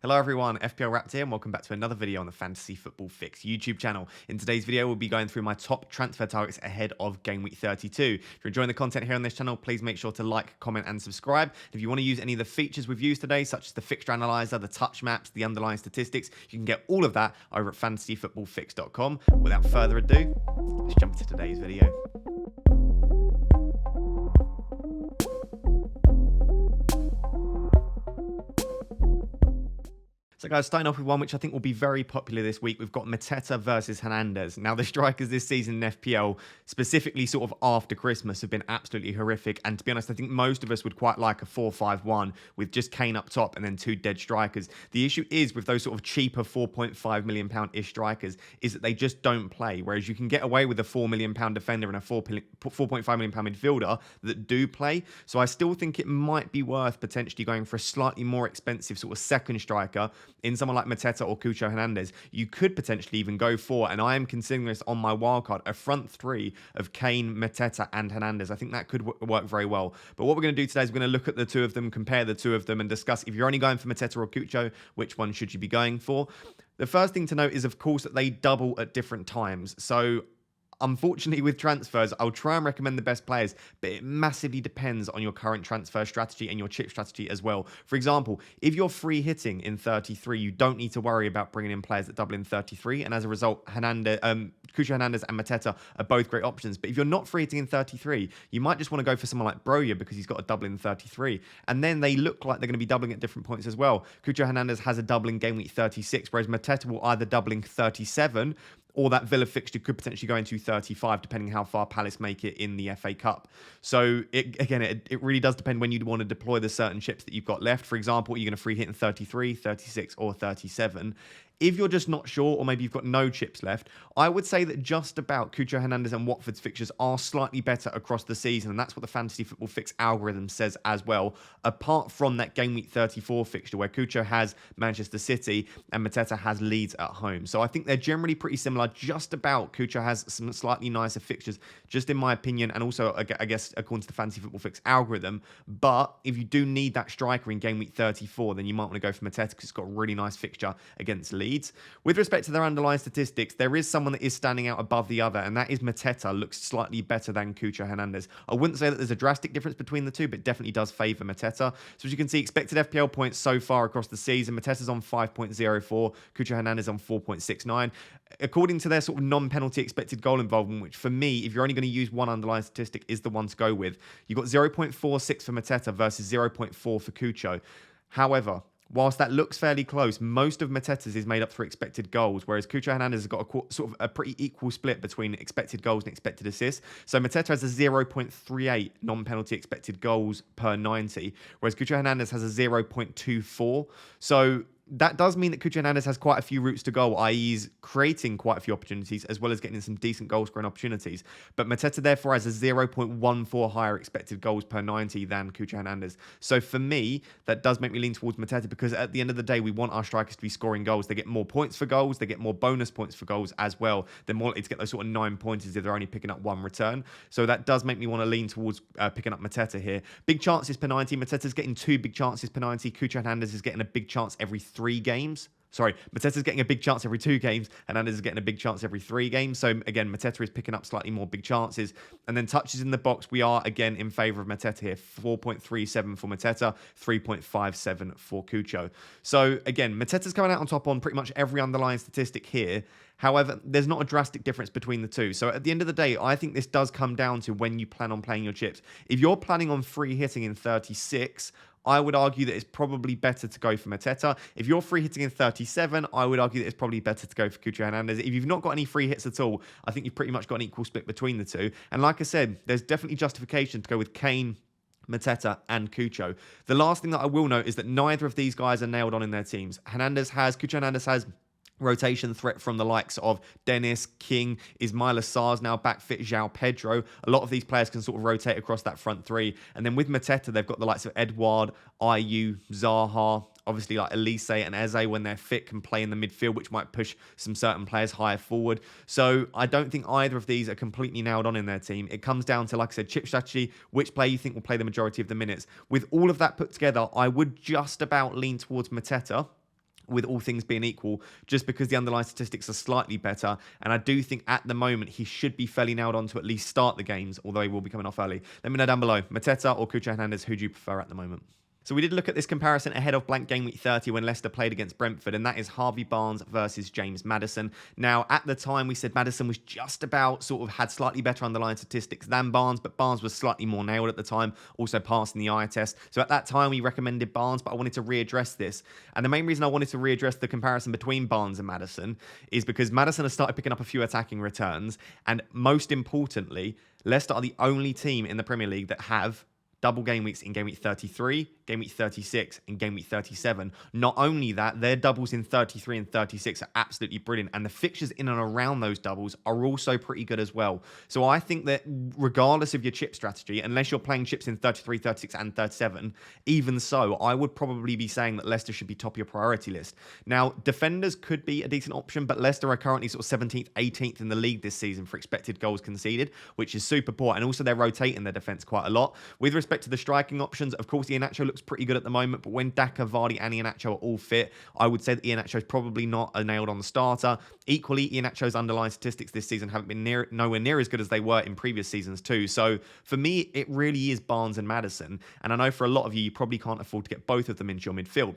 Hello everyone, FPL Raptor here and welcome back to another video on the Fantasy Football Fix YouTube channel. In today's video, we'll be going through my top transfer targets ahead of Game Week 32. If you're enjoying the content here on this channel, please make sure to like, comment and subscribe. If you want to use any of the features we've used today, such as the fixture analyzer, the touch maps, the underlying statistics, you can get all of that over at fantasyfootballfix.com. Without further ado, let's jump into today's video. So guys, starting off with one which I think will be very popular this week, we've got Mateta versus Hernandez. Now the strikers this season in FPL, specifically sort of after Christmas, have been absolutely horrific. And to be honest, I think most of us would quite like a 4-5-1 with just Kane up top and then two dead strikers. The issue is with those sort of cheaper £4.5 million-ish strikers is that they just don't play. Whereas you can get away with a £4 million defender and a £4.5 million midfielder that do play. So I still think it might be worth potentially going for a slightly more expensive sort of second striker in someone like Mateta or Cucho Hernandez. You could potentially even go for, and I am considering this on my wildcard, a front three of Kane, Mateta and Hernandez. I think that could work very well. But what we're going to do today is we're going to look at the two of them, compare the two of them and discuss if you're only going for Mateta or Cucho, which one should you be going for? The first thing to note is, of course, that they double at different times. So unfortunately, with transfers, I'll try and recommend the best players, but it massively depends on your current transfer strategy and your chip strategy as well. For example, if you're free hitting in 33, you don't need to worry about bringing in players that double in 33, and as a result, Cucho Hernandez and Mateta are both great options. But if you're not free hitting in 33, you might just want to go for someone like Broja because he's got a double in 33, and then they look like they're going to be doubling at different points as well. Cucho Hernandez has a double in game week 36, whereas Mateta will either double in 37, or that Villa fixture could potentially go into 35, depending how far Palace make it in the FA Cup. So, it really does depend when you'd want to deploy the certain chips that you've got left. For example, you're going to free hit in 33, 36, or 37. If you're just not sure, or maybe you've got no chips left, I would say that just about Cucho Hernandez and Watford's fixtures are slightly better across the season, and that's what the Fantasy Football Fix algorithm says as well, apart from that Game Week 34 fixture where Cucho has Manchester City and Mateta has Leeds at home. So I think they're generally pretty similar. Just about Cucho has some slightly nicer fixtures, just in my opinion, and also, I guess, according to the Fantasy Football Fix algorithm. But if you do need that striker in Game Week 34, then you might want to go for Mateta because it's got a really nice fixture against Leeds. With respect to their underlying statistics, there is someone that is standing out above the other, and that is Mateta. Looks slightly better than Cucho Hernandez. I wouldn't say that there's a drastic difference between the two, but definitely does favour Mateta. So as you can see, expected FPL points so far across the season, Mateta's on 5.04, Cucho Hernandez on 4.69. According to their sort of non-penalty expected goal involvement, which for me, if you're only going to use one underlying statistic, is the one to go with. You've got 0.46 for Mateta versus 0.4 for Cucho. However, whilst that looks fairly close, most of Mateta's is made up through expected goals, whereas Cucho Hernandez has got sort of a pretty equal split between expected goals and expected assists. So Mateta has a 0.38 non-penalty expected goals per 90, whereas Cucho Hernandez has a 0.24. So that does mean that Cucho Hernandez has quite a few routes to goal, i.e. he's creating quite a few opportunities as well as getting some decent goal scoring opportunities. But Mateta therefore has a 0.14 higher expected goals per 90 than Cucho Hernandez. So for me, that does make me lean towards Mateta because at the end of the day, we want our strikers to be scoring goals. They get more points for goals. They get more bonus points for goals as well. They're more likely to get those sort of 9 pointers if they're only picking up one return. So that does make me want to lean towards picking up Mateta here. Big chances per 90. Mateta's getting 2 big chances per 90. Cucho Hernandez is getting a big chance every 3 games. Sorry, Mateta's getting a big chance every 2 games, and Hernandez is getting a big chance every 3 games. So again, Mateta is picking up slightly more big chances. And then touches in the box, we are again in favour of Mateta here. 4.37 for Mateta, 3.57 for Cucho. So again, Mateta's coming out on top on pretty much every underlying statistic here. However, there's not a drastic difference between the two. So at the end of the day, I think this does come down to when you plan on playing your chips. If you're planning on free hitting in 36, I would argue that it's probably better to go for Mateta. If you're free hitting in 37, I would argue that it's probably better to go for Cucho Hernandez. If you've not got any free hits at all, I think you've pretty much got an equal split between the two. And like I said, there's definitely justification to go with Kane, Mateta and Cucho. The last thing that I will note is that neither of these guys are nailed on in their teams. Cucho Hernandez has rotation threat from the likes of Dennis, King, Ismaila Sarr's now back fit, João Pedro. A lot of these players can sort of rotate across that front three. And then with Mateta, they've got the likes of Edouard, Ayew, Zaha, obviously like Elise and Eze when they're fit can play in the midfield, which might push some certain players higher forward. So I don't think either of these are completely nailed on in their team. It comes down to, like I said, chip strategy, which player you think will play the majority of the minutes. With all of that put together, I would just about lean towards Mateta. with all things being equal, just because the underlying statistics are slightly better. And I do think at the moment he should be fairly nailed on to at least start the games, although he will be coming off early. Let me know down below. Mateta or Cucho Hernandez, who do you prefer at the moment? So we did look at this comparison ahead of blank game week 30 when Leicester played against Brentford, and that is Harvey Barnes versus James Maddison. Now, at the time, we said Maddison was just about sort of had slightly better underlying statistics than Barnes, but Barnes was slightly more nailed at the time, also passing the eye test. So at that time, we recommended Barnes, but I wanted to readdress this. And the main reason I wanted to readdress the comparison between Barnes and Maddison is because Maddison has started picking up a few attacking returns, and most importantly, Leicester are the only team in the Premier League that have double game weeks in game week 33, game week 36, and game week 37. Not only that, their doubles in 33 and 36 are absolutely brilliant, and the fixtures in and around those doubles are also pretty good as well. So I think that regardless of your chip strategy, unless you're playing chips in 33, 36, and 37, even so, I would probably be saying that Leicester should be top of your priority list. Now, defenders could be a decent option, but Leicester are currently sort of 17th, 18th in the league this season for expected goals conceded, which is super poor, and also they're rotating their defence quite a lot. With respect to the striking options, of course, Iheanacho looks pretty good at the moment, but when Daka, Vardy, and Iheanacho are all fit, I would say that Iheanacho is probably not a nailed on the starter. Equally, Iheanacho's underlying statistics this season haven't been nowhere near as good as they were in previous seasons too. So for me, it really is Barnes and Maddison, and I know for a lot of you, you probably can't afford to get both of them into your midfield.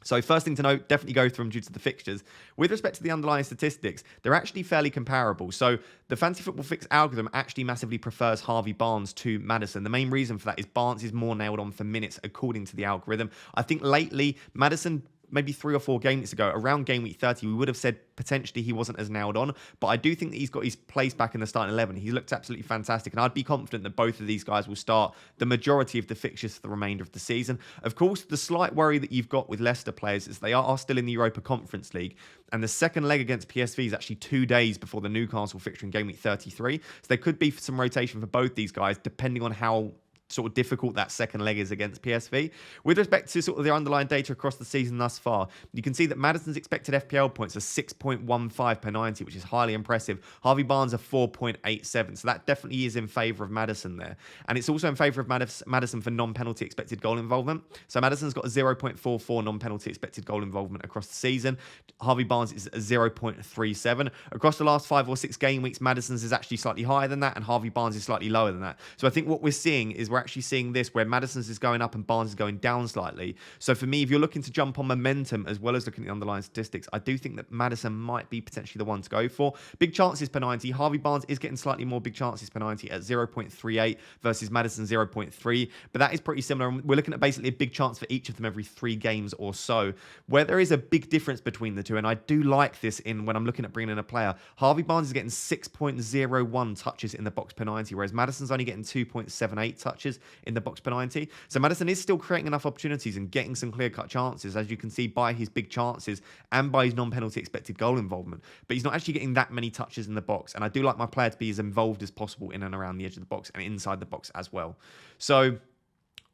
So first thing to note, definitely go through them due to the fixtures. With respect to the underlying statistics, they're actually fairly comparable. So the Fantasy Football Fix algorithm actually massively prefers Harvey Barnes to Maddison. The main reason for that is Barnes is more nailed on for minutes according to the algorithm. I think lately, Maddison, maybe 3 or 4 games ago, around game week 30, we would have said potentially he wasn't as nailed on, but I do think that he's got his place back in the starting 11. He looked absolutely fantastic, and I'd be confident that both of these guys will start the majority of the fixtures for the remainder of the season. Of course, the slight worry that you've got with Leicester players is they are still in the Europa Conference League, and the second leg against PSV is actually 2 days before the Newcastle fixture in game week 33, so there could be some rotation for both these guys, depending on how sort of difficult that second leg is against PSV. With respect to sort of their underlying data across the season thus far, you can see that Maddison's expected FPL points are 6.15 per 90, which is highly impressive. Harvey Barnes are 4.87, so that definitely is in favour of Maddison there. And it's also in favour of Maddison for non-penalty expected goal involvement. So Maddison's got a 0.44 non-penalty expected goal involvement across the season. Harvey Barnes is a 0.37. Across the last 5 or 6 game weeks, Maddison's is actually slightly higher than that, and Harvey Barnes is slightly lower than that. So I think what we're seeing is we're actually seeing this where Maddison's is going up and Barnes is going down slightly. So for me, if you're looking to jump on momentum as well as looking at the underlying statistics, I do think that Maddison might be potentially the one to go for. Big chances per 90. Harvey Barnes is getting slightly more big chances per 90 at 0.38 versus Maddison 0.3, but that is pretty similar. We're looking at basically a big chance for each of them every 3 games or so, where there is a big difference between the two, and I do like this in when I'm looking at bringing in a player. Harvey Barnes is getting 6.01 touches in the box per 90, whereas Maddison's only getting 2.78 touches in the box per 90. So Maddison is still creating enough opportunities and getting some clear-cut chances, as you can see by his big chances and by his non-penalty expected goal involvement. But he's not actually getting that many touches in the box, and I do like my player to be as involved as possible in and around the edge of the box and inside the box as well. So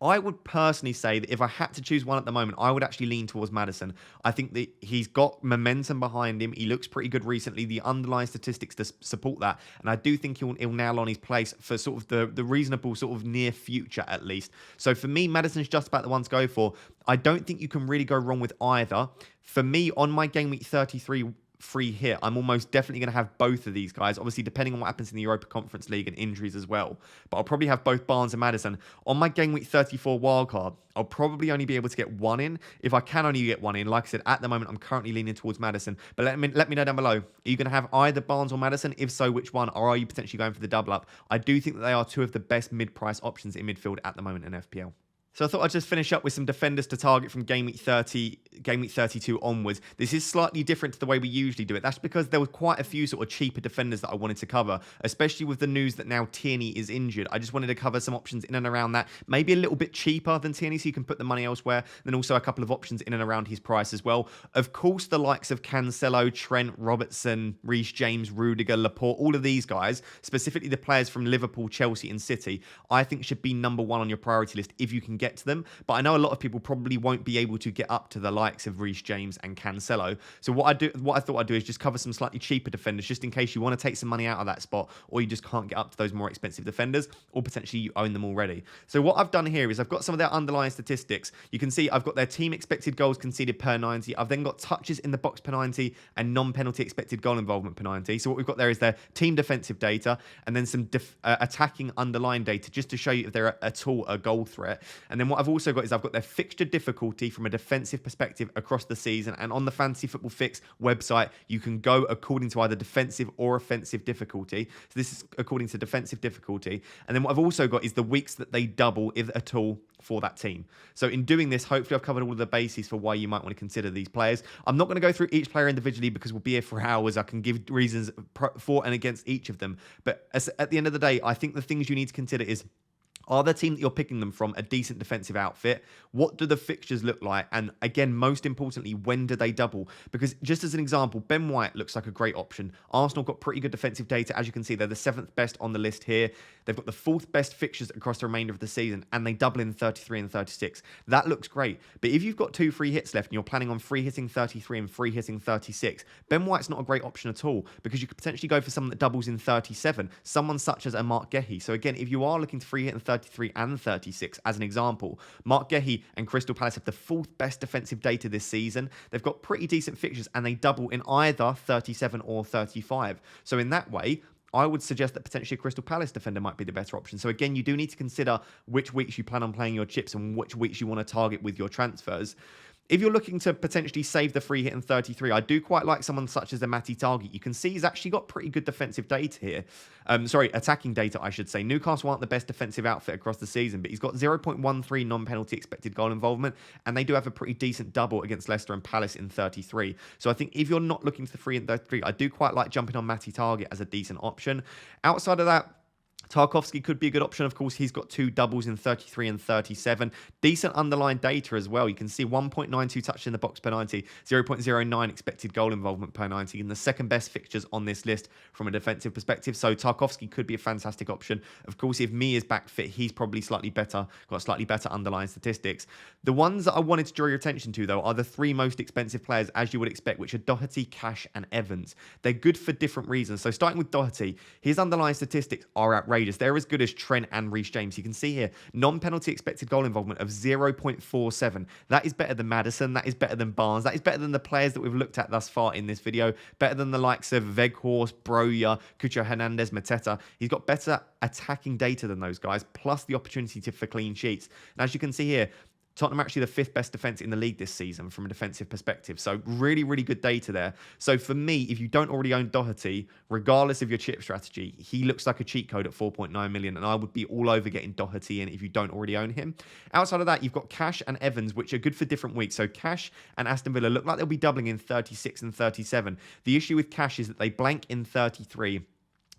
I would personally say that if I had to choose one at the moment, I would actually lean towards Maddison. I think that he's got momentum behind him. He looks pretty good recently. The underlying statistics to support that. And I do think he'll nail on his place for sort of the reasonable sort of near future at least. So for me, Maddison's just about the one to go for. I don't think you can really go wrong with either. For me, on my game week 33 free hit, I'm almost definitely going to have both of these guys, obviously depending on what happens in the Europa Conference League and injuries as well, but I'll probably have both Barnes and Maddison. On my game week 34 wildcard, I'll probably only be able to get one in. If I can only get one in, like I said, at the moment I'm currently leaning towards Maddison, but let me know down below, are you going to have either Barnes or Maddison? If so, which one? Or are you potentially going for the double up? I do think that they are 2 of the best mid-price options in midfield at the moment in FPL. So I thought I'd just finish up with some defenders to target from game week 30, game week 32 onwards. This is slightly different to the way we usually do it. That's because there were quite a few sort of cheaper defenders that I wanted to cover, especially with the news that now Tierney is injured. I just wanted to cover some options in and around that, maybe a little bit cheaper than Tierney so you can put the money elsewhere, then also a couple of options in and around his price as well. Of course, the likes of Cancelo, Trent, Robertson, Reece James, Rudiger, Laporte, all of these guys, specifically the players from Liverpool, Chelsea and City, I think should be number 1 on your priority list if you can get get to them, but I know a lot of people probably won't be able to get up to the likes of Reece James and Cancelo. So what I thought I'd do is just cover some slightly cheaper defenders, just in case you want to take some money out of that spot, or you just can't get up to those more expensive defenders, or potentially you own them already. So what I've done here is I've got some of their underlying statistics. You can see I've got their team expected goals conceded per 90. I've then got touches in the box per 90 and non-penalty expected goal involvement per 90. So what we've got there is their team defensive data, and then some attacking underlying data, just to show you if they're at all a goal threat. And then what I've also got is I've got their fixture difficulty from a defensive perspective across the season. And on the Fantasy Football Fix website, you can go according to either defensive or offensive difficulty. So this is according to defensive difficulty. And then what I've also got is the weeks that they double, if at all, for that team. So in doing this, hopefully I've covered all of the bases for why you might want to consider these players. I'm not going to go through each player individually because we'll be here for hours. I can give reasons for and against each of them. But at the end of the day, I think the things you need to consider is, are the team that you're picking them from a decent defensive outfit? What do the fixtures look like? And again, most importantly, when do they double? Because just as an example, Ben White looks like a great option. Arsenal got pretty good defensive data. As you can see, they're the 7th best on the list here. They've got the 4th best fixtures across the remainder of the season, and they double in 33 and 36. That looks great. But if you've got 2 free hits left and you're planning on free hitting 33 and free hitting 36, Ben White's not a great option at all, because you could potentially go for someone that doubles in 37, someone such as a Mark Gehi. So again, if you are looking to free hit in 33 and 36, as an example, Mark Gehi and Crystal Palace have the 4th best defensive data this season. They've got pretty decent fixtures, and they double in either 37 or 35. So in that way, I would suggest that potentially a Crystal Palace defender might be the better option. So again, you do need to consider which weeks you plan on playing your chips and which weeks you want to target with your transfers. If you're looking to potentially save the free hit in 33, I do quite like someone such as a Mateta. You can see he's actually got pretty good defensive data here. Attacking data, I should say. Newcastle aren't the best defensive outfit across the season, but he's got 0.13 non-penalty expected goal involvement, and they do have a pretty decent double against Leicester and Palace in 33. So I think if you're not looking to the free in 33, I do quite like jumping on Mateta as a decent option. Outside of that, Tarkowski could be a good option. Of course, he's got 2 doubles in 33 and 37. Decent underlying data as well. You can see 1.92 touches in the box per 90, 0.09 expected goal involvement per 90, and the 2nd best fixtures on this list from a defensive perspective. So Tarkowski could be a fantastic option. Of course, if Mee is back fit, he's probably got slightly better underlying statistics. The ones that I wanted to draw your attention to, though, are the 3 most expensive players, as you would expect, which are Doherty, Cash, and Evans. They're good for different reasons. So starting with Doherty, his underlying statistics are outrageous. They're as good as Trent and Reece James. You can see here, non-penalty expected goal involvement of 0.47. That is better than Maddison. That is better than Barnes. That is better than the players that we've looked at thus far in this video. Better than the likes of Weghorst, Broja, Cucho, Hernandez, Mateta. He's got better attacking data than those guys, plus the opportunity for clean sheets. And as you can see here, Tottenham are actually the 5th best defence in the league this season from a defensive perspective. So really, really good data there. So for me, if you don't already own Doherty, regardless of your chip strategy, he looks like a cheat code at 4.9 million. And I would be all over getting Doherty in if you don't already own him. Outside of that, you've got Cash and Evans, which are good for different weeks. So Cash and Aston Villa look like they'll be doubling in 36 and 37. The issue with Cash is that they blank in 33.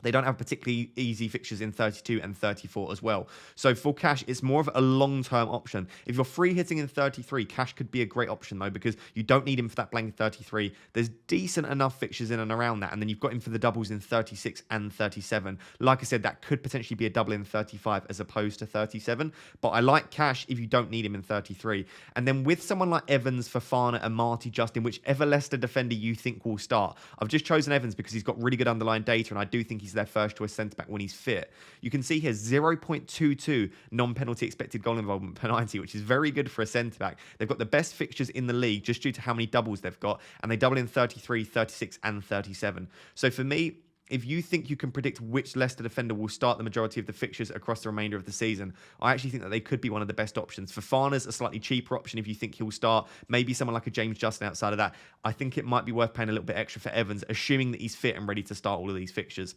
They don't have particularly easy fixtures in 32 and 34 as well. So for Cash, it's more of a long-term option. If you're free hitting in 33, Cash could be a great option, though, because you don't need him for that blank 33. There's decent enough fixtures in and around that, and then you've got him for the doubles in 36 and 37. Like I said, that could potentially be a double in 35 as opposed to 37. But I like Cash if you don't need him in 33. And then with someone like Evans, Fofana, and Marty Justin, whichever Leicester defender you think will start. I've just chosen Evans because he's got really good underlying data, and I do think he's their first choice centre back when he's fit. You can see here 0.22 non-penalty expected goal involvement per 90, which is very good for a centre back. They've got the best fixtures in the league just due to how many doubles they've got, and they double in 33, 36, and 37. So for me, if you think you can predict which Leicester defender will start the majority of the fixtures across the remainder of the season, I actually think that they could be one of the best options. Fofana's a slightly cheaper option if you think he'll start. Maybe someone like a James Justin outside of that. I think it might be worth paying a little bit extra for Evans, assuming that he's fit and ready to start all of these fixtures.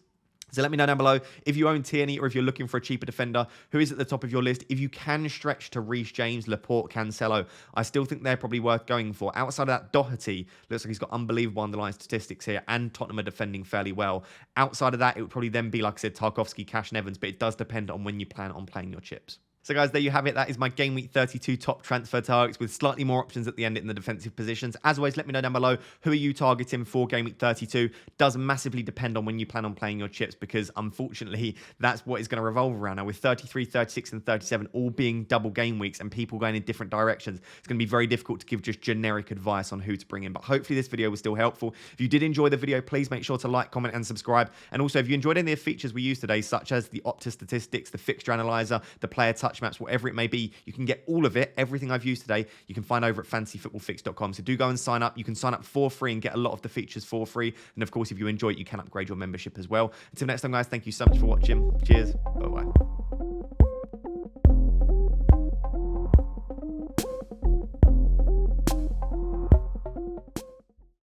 So let me know down below if you own Tierney or if you're looking for a cheaper defender, who is at the top of your list. If you can stretch to Reece James, Laporte, Cancelo, I still think they're probably worth going for. Outside of that, Doherty looks like he's got unbelievable underlying statistics here, and Tottenham are defending fairly well. Outside of that, it would probably then be, like I said, Tarkowski, Cash, and Evans, but it does depend on when you plan on playing your chips. So guys, there you have it. That is my Game Week 32 top transfer targets with slightly more options at the end in the defensive positions. As always, let me know down below, who are you targeting for Game Week 32? Does massively depend on when you plan on playing your chips, because unfortunately, that's what is going to revolve around now. With 33, 36 and 37 all being double game weeks and people going in different directions, it's going to be very difficult to give just generic advice on who to bring in. But hopefully this video was still helpful. If you did enjoy the video, please make sure to like, comment and subscribe. And also, if you enjoyed any of the features we used today, such as the Opta statistics, the fixture analyzer, the player touch maps, whatever it may be, you can get all of it, everything I've used today, you can find over at fantasyfootballfix.com. So do go and sign up. You can sign up for free and get a lot of the features for free. And of course, if you enjoy it, you can upgrade your membership as well. Until next time, guys, thank you so much for watching. Cheers. Bye-bye.